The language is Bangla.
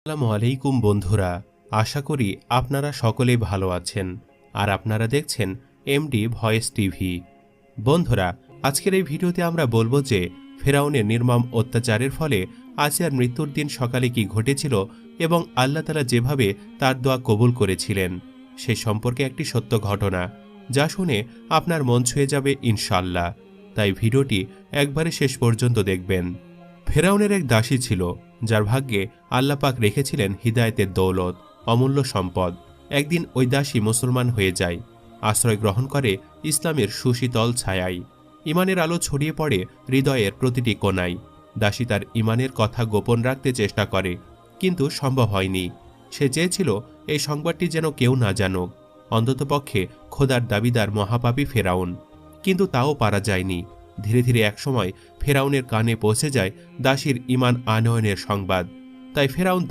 আসসালামু আলাইকুম বন্ধুরা। আশা করি আপনারা সকলেই ভালো আছেন আর আপনারা দেখছেন এমডি ভয়েস টিভি। বন্ধুরা, আজকের এই ভিডিওতে আমরা বলবো যে ফেরাউনের নির্মম অত্যাচারের ফলে আসিয়ার মৃত্যুর দিন সকালে কি ঘটেছিল এবং আল্লাহ তাআলা যেভাবে তার দোয়া কবুল করেছিলেন সে সম্পর্কে একটি সত্য ঘটনা, যা শুনে আপনার মন ছুঁয়ে যাবে ইনশাআল্লাহ। তাই ভিডিওটি একবারে শেষ পর্যন্ত দেখবেন। ফেরাউনের এক দাসী ছিল, যার ভাগ্যে আল্লাহ পাক রেখেছিলেন হিদায়েতের দৌলত, অমূল্য সম্পদ। একদিন ওই দাসী মুসলমান হয়ে যায়, আশ্রয় গ্রহণ করে ইসলামের সুশীতল ছায়ায়। ইমানের আলো ছড়িয়ে পড়ে হৃদয়ের প্রতিটি কোণায়। দাসী তার ইমানের কথা গোপন রাখতে চেষ্টা করে, কিন্তু সম্ভব হয়নি। সে চেয়েছিল এই সংবাদটি যেন কেউ না জানুক, অন্ততপক্ষে খোদার দাবিদার মহাপাপী ফেরাউন। কিন্তু তাও পারা যায়নি। ধীরে ধীরে একসময় ফেরাউনের কানে পৌঁছে যায় দাসীর ইমান আনয়নের সংবাদ। তাই ফেরাউন